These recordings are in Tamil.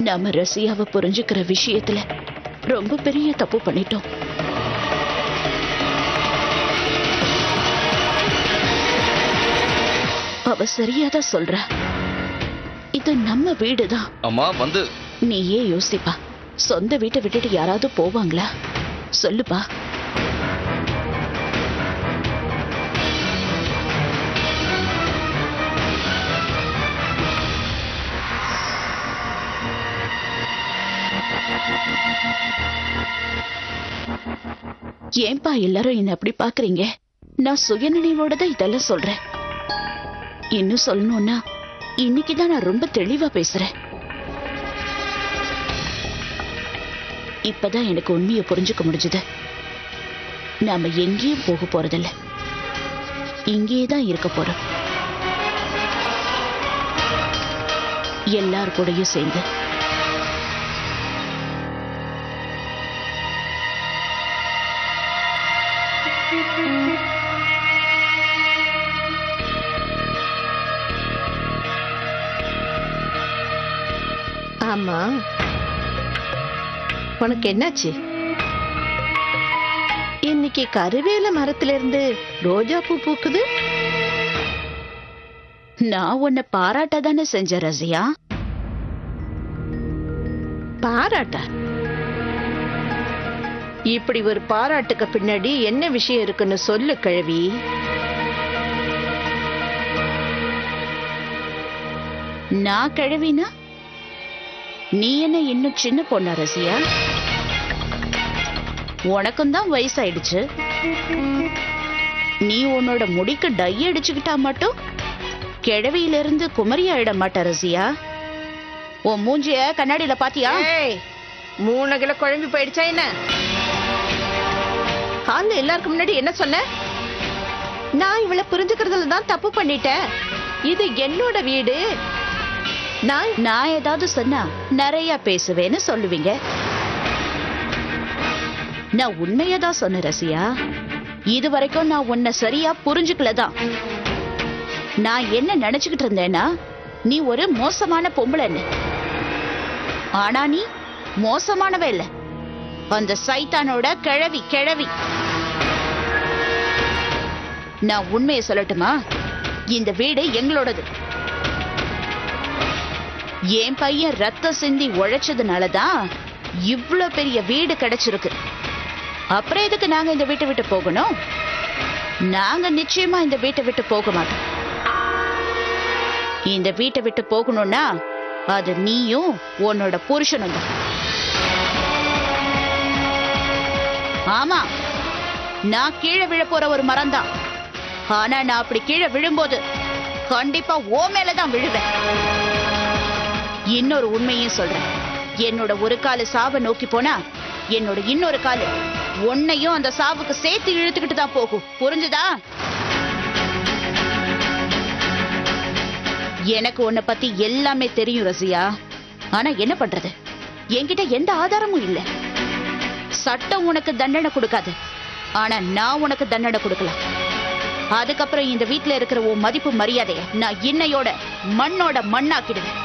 நாம ரசியாவை புரிஞ்சுக்கிற விஷயத்துல ரொம்ப பெரிய தப்பு பண்ணிட்டோம். அவ சரியாதான் சொல்ற. இது நம்ம வீடுதான். அம்மா வந்து நீயே யோசிப்பா. சொந்த வீட்டை விட்டுட்டு யாராவது போவாங்களா? சொல்லுப்பா. ஏன்பா எல்லாரும் என்ன அப்படி பாக்குறீங்க? நான் சுயநினைவோட தான் இதெல்லாம் சொல்றேன். இன்னும் சொல்லணும்னா இன்னைக்குதான் நான் ரொம்ப தெளிவா பேசுறேன். இப்பதான் எனக்கு உண்மையை புரிஞ்சுக்க முடிஞ்சது. நாம எங்கேயும் போக போறதில்ல, இங்கேதான் இருக்க போறோம். எல்லார் கூடயும் சேர்ந்து. ஆமா, உனக்கு என்னாச்சு? இன்னைக்கு கருவேல மரத்துல இருந்து ரோஜா பூ பூக்குது. நான் உன்னை பாராட்ட தானே செஞ்ச ரசியா. பாராட்ட? இப்படி ஒரு பாராட்டுக்கு பின்னாடி என்ன விஷயம் இருக்குன்னு சொல்லு கிழவி. நான் கிழவினா நீ என்ன இன்னும் சின்ன பொண்ணா ரசியா? உனக்கும் தான் வயசாயிடுச்சு. நீ உன்னோட முடிக்கு டை அடிச்சுக்கிட்டா மட்டும் கிழவியில இருந்து குமரி ஆயிட மாட்ட ரசியா. உன் மூஞ்சிய கண்ணாடியில பாத்தியா? 3 கிலோ குழம்பு போயிடுச்சா என்ன? ஹால்ல எல்லாருக்கும் முன்னாடி என்ன சொன்ன? நான் இவளை புரிஞ்சுக்கிறதுல தான் தப்பு பண்ணிட்டேன். இது என்னோட வீடு. நான் ஏதாவது சொன்னா நிறைய பேசுவேன்னு சொல்லுவீங்க. நான் உண்மையதான் சொன்ன ரசியா. இது வரைக்கும் நான் உன்னை சரியா புரிஞ்சுக்கலதான். நான் என்ன நினைச்சுக்கிட்டு இருந்தேன்னா நீ ஒரு மோசமான பொம்பளைன்னு. ஆனா நீ மோசமானவ இல்ல, அந்த சைத்தானோட கிழவி. நான் உண்மையை சொல்லட்டுமா? இந்த வீடு எங்களோடது. என் பையன் ரத்தம் சிந்தி உழைச்சதுனாலதான் இவ்வளவு பெரிய வீடு கிடைச்சிருக்கு. அப்புறம் எதுக்கு நாங்க இந்த வீட்டை விட்டு போகணும்? நாங்க நிச்சயமா இந்த வீட்டை விட்டு போக மாட்டோம். இந்த வீட்டை விட்டு போகணும்னா அது நீயும் உன்னோட புருஷனும் தான். ஆமா, நான் கீழே விழ போற ஒரு மரம் தான். ஆனா நான் அப்படி கீழே விழும்போது கண்டிப்பா ஓ மேலதான் விழுவேன். இன்னொரு உண்மையும் சொல்றேன். என்னோட ஒரு காலு சாவை நோக்கி போனா என்னோட இன்னொரு காலு உன்னையும் அந்த சாவுக்கு சேர்த்து இழுத்துக்கிட்டு தான் போகும். புரிஞ்சுதா? எனக்கு உன்னை பத்தி எல்லாமே தெரியும் ரசியா. ஆனா என்ன பண்றது? என்கிட்ட எந்த ஆதாரமும் இல்ல. சட்டம் உனக்கு தண்டனை கொடுக்காது, ஆனா நான் உனக்கு தண்டனை கொடுக்கலாம். அதுக்கப்புறம் இந்த வீட்டுல இருக்கிற உன் மதிப்பு மரியாதைய நான் இன்னையோட மண்ணோட மண்ணாக்கிடுவேன்.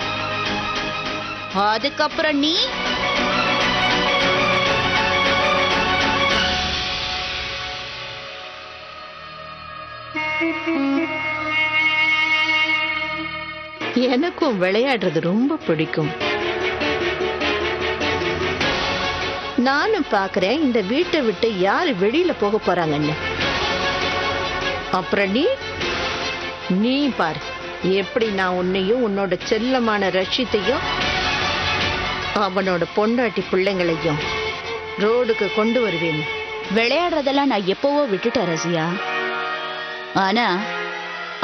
அதுக்கப்புறம் நீ எனக்கும் விளையாடுறது ரொம்ப பிடிக்கும். நானும் பாக்குறேன் இந்த வீட்டை விட்டு யாரு வெளியில போக போறாங்கன்னு. அப்புறம் நீ பாரு எப்படி நான் உன்னையும் உன்னோட செல்லமான ரஷித்தையும் அவனோட பொண்டாட்டி பிள்ளைங்களையும் ரோடுக்கு கொண்டு வருவேன். விளையாடுறதெல்லாம் நான் எப்பவோ விட்டுட்டேன் ரசியா. ஆனா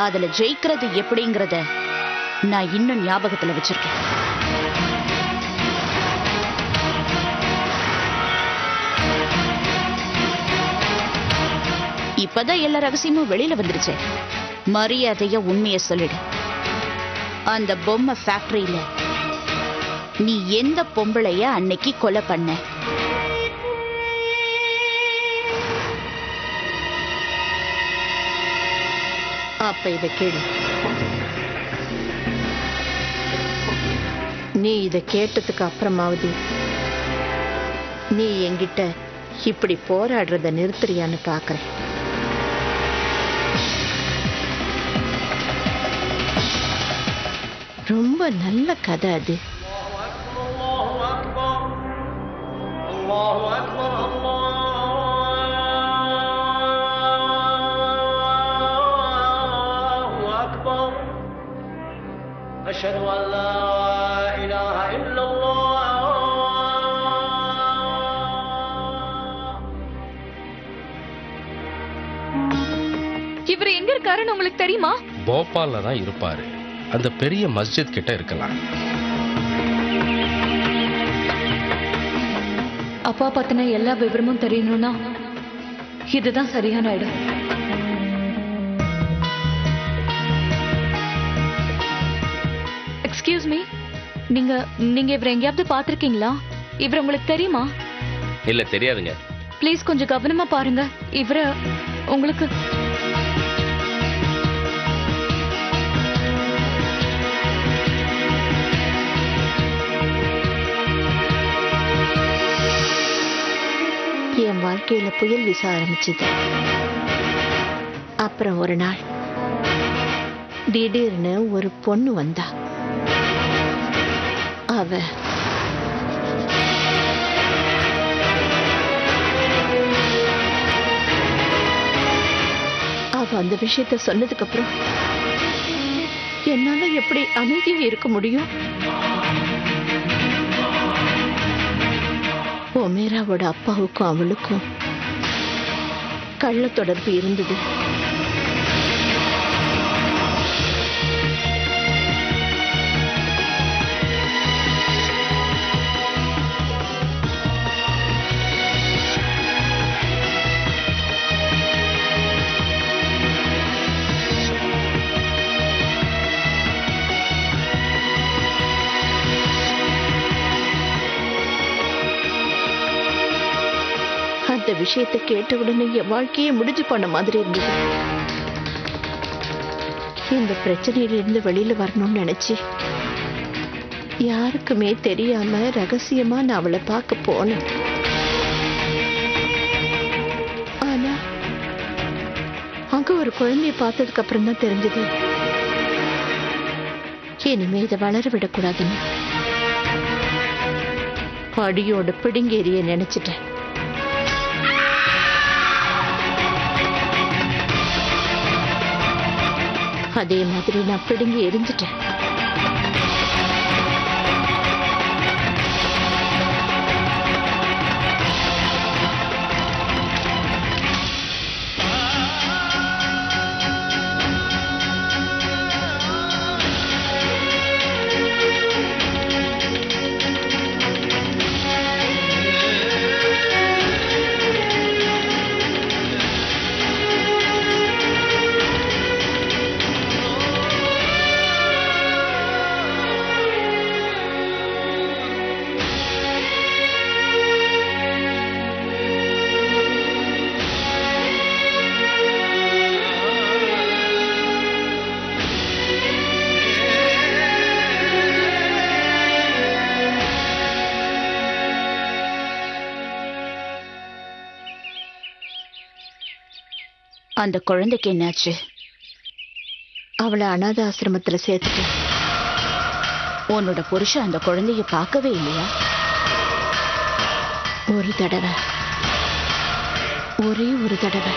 அதுல ஜெயிக்கிறது எப்படிங்கறத நான் இன்னும் ஞாபகத்துல வச்சிருக்கேன். இப்பதான் எல்லா ரகசியமும் வெளியில வந்துருச்சு. மரியாதைய உண்மையை சொல்லிடு. அந்த பொம்மை ஃபேக்டரியில நீ எந்த பொம்பளைய அன்னைக்கு கொலை பண்ண? அப்ப இத கேளு. நீ இத கேட்டதுக்கு அப்புறமாவது நீ என்கிட்ட இப்படி போராடுறத நிறுத்துறியான்னு பாக்குறேன். ரொம்ப நல்ல கதை அது. أشهد أن لا إله إلا الله. இவர் எங்க இருக்காருன்னு உங்களுக்கு தெரியுமா? போபால்ல தான் இருப்பாரு. அந்த பெரிய மஸ்ஜித் கிட்ட இருக்கலாம். அப்பா பத்தின எல்லா விவரமும் தெரியணும்னா இதுதான் சரியான இடம். எக்ஸ்கியூஸ் மீ, நீங்க நீங்க இவரை எங்கேயாவது பார்த்திருக்கீங்களா? இவர் உங்களுக்கு தெரியுமா? இல்ல, தெரியாதுங்க. ப்ளீஸ் கொஞ்சம் கவனமா பாருங்க. இவரை உங்களுக்கு என் வாழ்க்கையில புயல் வீச ஆரம்பிச்சது. அப்புறம் ஒரு நாள் திடீர்னு ஒரு பொண்ணு வந்தா. அவ அந்த விஷயத்த சொன்னதுக்கு அப்புறம் என்னால எப்படி அமைதியா இருக்க முடியும்? ஒமேராவோட அப்பாவுக்கும் அவளுக்கும் கள்ள தொடர்பு இருந்தது. அந்த விஷயத்தை கேட்ட உடனே என் வாழ்க்கையை முடிஞ்சு போன மாதிரி இருந்தது. இந்த பிரச்சனையிலிருந்து வெளியில வரணும்னு நினைச்சு யாருக்குமே தெரியாம ரகசியமா நான் அவளை பார்க்க போனேன். ஆனா அங்க ஒரு குழந்தைய பார்த்ததுக்கு அப்புறம் தான் தெரிஞ்சது இனிமே இதை வளர விடக்கூடாதுன்னு. அடியோட பிடுங்கேறிய நினைச்சிட்டேன். அதே மாதிரி நான் பிடுங்கி எரிஞ்சிட்டேன். அந்த குழந்தைக்கு என்னாச்சு? அவளை அனாதை ஆசிரமத்துல சேர்த்துட்டேன். உன்னோட புருஷன் அந்த குழந்தைய பார்க்கவே இல்லையா? ஒரு தடவை, ஒரே ஒரு தடவை.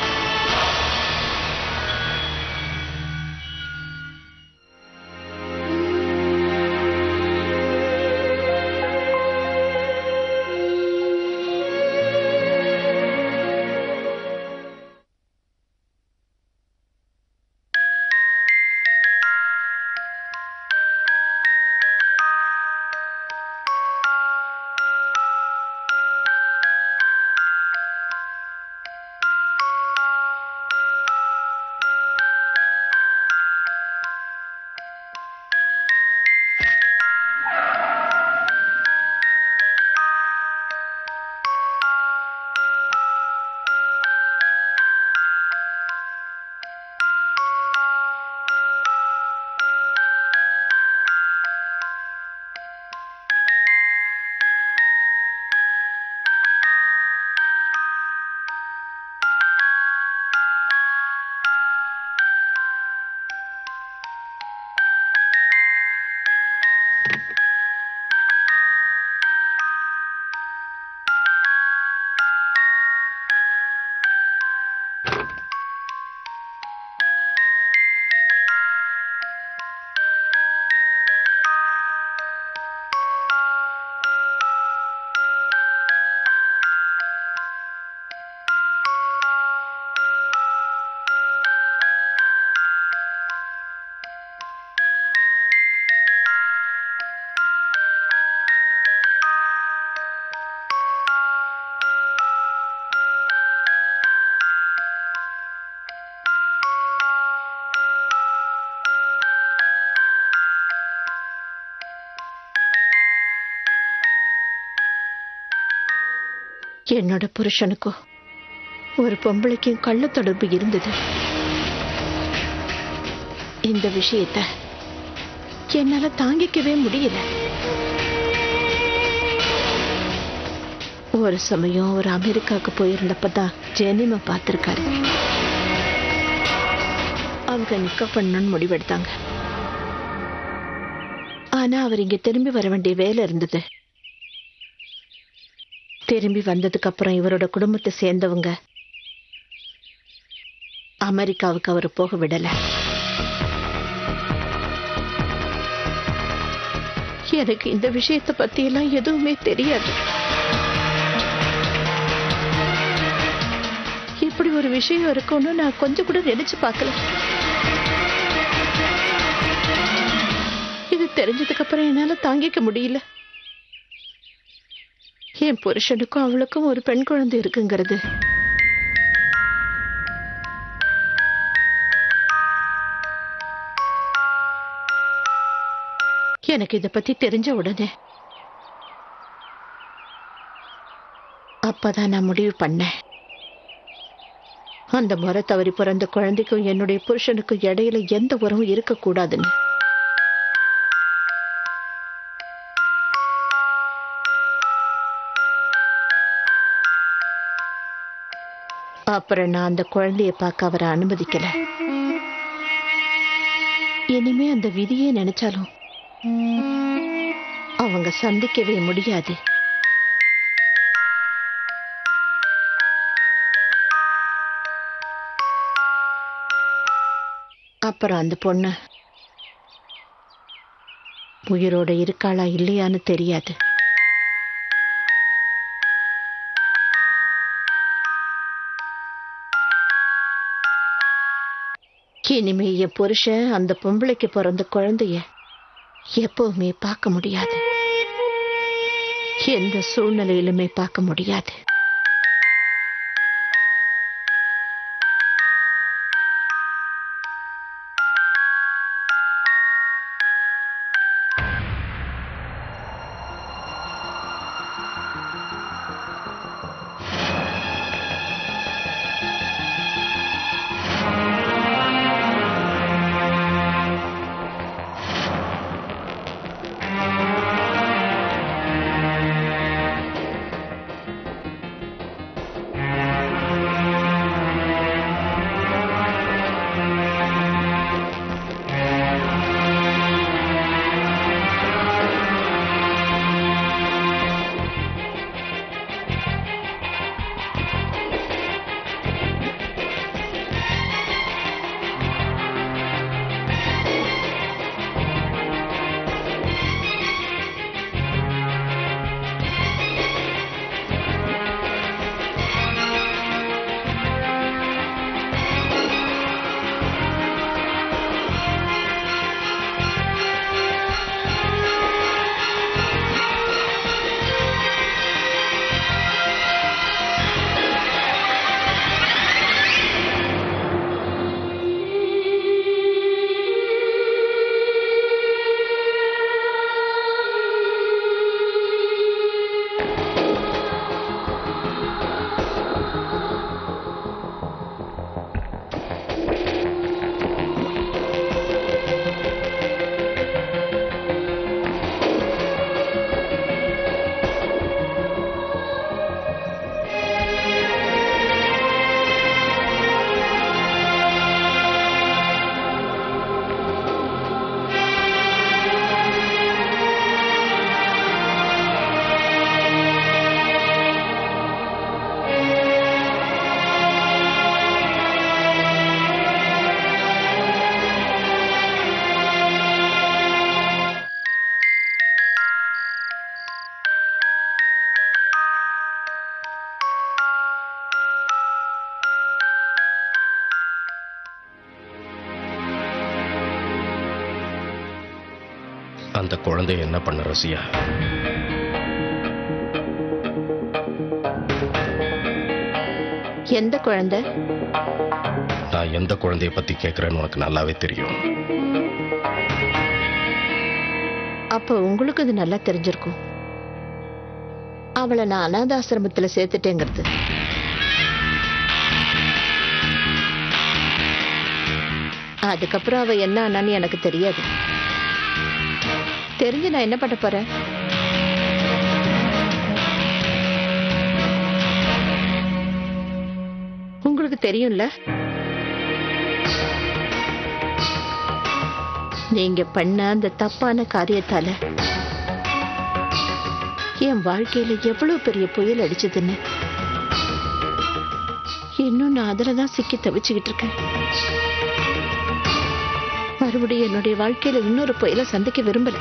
என்னோட புருஷனுக்கும் ஒரு பொம்பளைக்கும் கள்ள தொடர்பு இருந்தது. இந்த விஷயத்தை என்னால தாங்கிக்கவே முடியல. ஒரு சமயம் ஒரு அமெரிக்காவுக்கு போயிருந்தப்பதான் ஜெனிமா பார்த்திருக்காரு. அவங்க நிக்க பண்ணணும்னு முடிவெடுத்தாங்க. ஆனா அவர் இங்க திரும்பி வர வேண்டிய வேலை இருந்தது. திரும்பி வந்ததுக்கு அப்புறம் இவரோட குடும்பத்தை சேர்ந்தவங்க அமெரிக்காவுக்கு அவர் போக விடல. எனக்கு இந்த விஷயத்தை பத்தி எல்லாம் எதுவுமே தெரியாது. இப்படி ஒரு விஷயம் இருக்கும்னு நான் கொஞ்சம் கூட நினைச்சு பார்க்கல. இது தெரிஞ்சதுக்கு அப்புறம் என்னால தாங்கிக்க முடியல. என் புருஷனுக்கும் அவளுக்கும் ஒரு பெண் குழந்தை இருக்குங்கிறது எனக்கு இத பத்தி தெரிஞ்ச உடனே அப்பதான் நான் முடிவு பண்ணேன். அந்த முறை தவறி பிறந்த குழந்தைக்கும் என்னுடைய புருஷனுக்கும் இடையில எந்த உறவும் இருக்கக்கூடாதுன்னு. அப்புறம் நான் அந்த குழந்தைய பார்க்க அவரை அனுமதிக்கல. இனிமே அந்த விதியே நினைச்சாலும் அவங்க சந்திக்கவே முடியாது. அப்புறம் அந்த பொண்ணு உயிரோட இருக்காளா இல்லையான்னு தெரியாது. இனிமே என் புருஷன் அந்த பொம்பளைக்கு பிறந்த குழந்தைய எப்பவுமே பார்க்க முடியாது. எந்த சூழ்நிலையிலுமே பார்க்க முடியாது. அந்த குழந்தை என்ன பண்ண ரசியா? எந்த குழந்தை? நான் எந்த குழந்தைய பத்தி கேட்கிறேன்னு உனக்கு நல்லாவே தெரியும். அப்ப உங்களுக்கு அது நல்லா தெரிஞ்சிருக்கும். அவளை நான் அனாதாசிரமத்துல சேர்த்துட்டேங்கிறது. அதுக்கப்புறம் அவ என்ன ஆனான்னு எனக்கு தெரியாது. தெரிஞ்சு நான் என்ன பண்ண போறேன்? உங்களுக்கு தெரியும்ல, நீங்க பண்ண அந்த தப்பான காரியத்தால என் வாழ்க்கையில எவ்வளவு பெரிய புயல் அடிச்சதுன்னு. இன்னும் நான் அதுலதான் சிக்கி தவிச்சுக்கிட்டு இருக்கேன். மறுபடியும் என்னுடைய வாழ்க்கையில இன்னொரு புயலை சந்திக்க விரும்பல.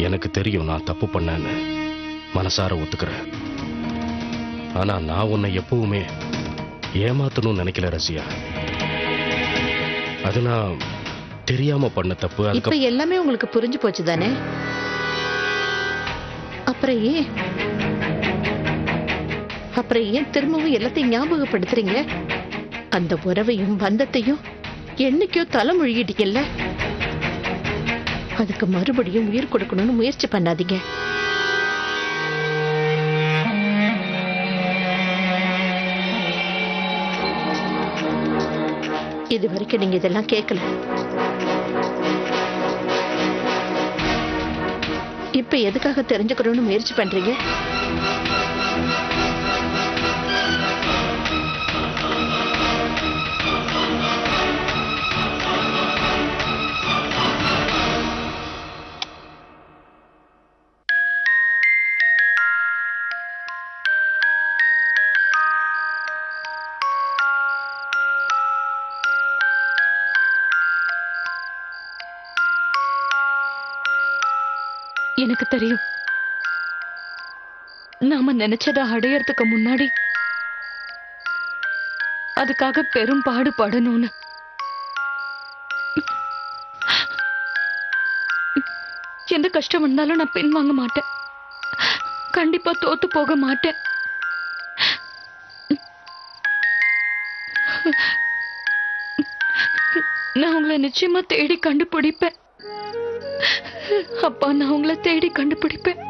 எனக்கு தெரியும் நான் தப்பு பண்ணேன்னு, மனசார ஒத்துக்கிறேன். ஆனா நான் உன்னை எப்பவுமே ஏமாத்தணும்னு நினைக்கல ரசியா. அது நான் தெரியாம பண்ண தப்பு. இப்ப அதுக்கு எல்லாமே உங்களுக்கு புரிஞ்சு போச்சு தானே? அப்புறம் ஏன் திரும்பவும் எல்லாத்தையும் ஞாபகப்படுத்துறீங்க? அந்த உறவையும் பந்தத்தையும் என்னைக்கோ தலை முழுகிட்டீங்கல்ல, அதுக்கு மறுபடியும் உயிர் கொடுக்கணும்னு முயற்சி பண்ணாதீங்க. இது வரைக்கும் நீங்க இதெல்லாம் கேட்கல. இப்ப எதுக்காக தெரிஞ்சுக்கணும்னு முயற்சி பண்றீங்க? எனக்கு தெரியும், நாம நினைச்சதை அடையறதுக்கு முன்னாடி அதுக்காக பெரும் பாடுபடணும்னு. எந்த கஷ்டம் வந்தாலும் நான் பின்வாங்க மாட்டேன். கண்டிப்பா தோத்து போக மாட்டேன். நான் உங்களை நிச்சயமா தேடி கண்டுபிடிப்பேன். அப்பா, நான் உங்களை தேடி கண்டுபிடிப்பேன்.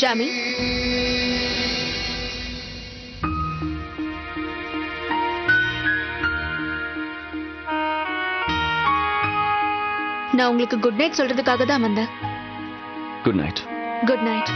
ஜாமி, நான் உங்களுக்கு குட் நைட் சொல்றதுக்காக தான் வந்தேன். Good night. Good night.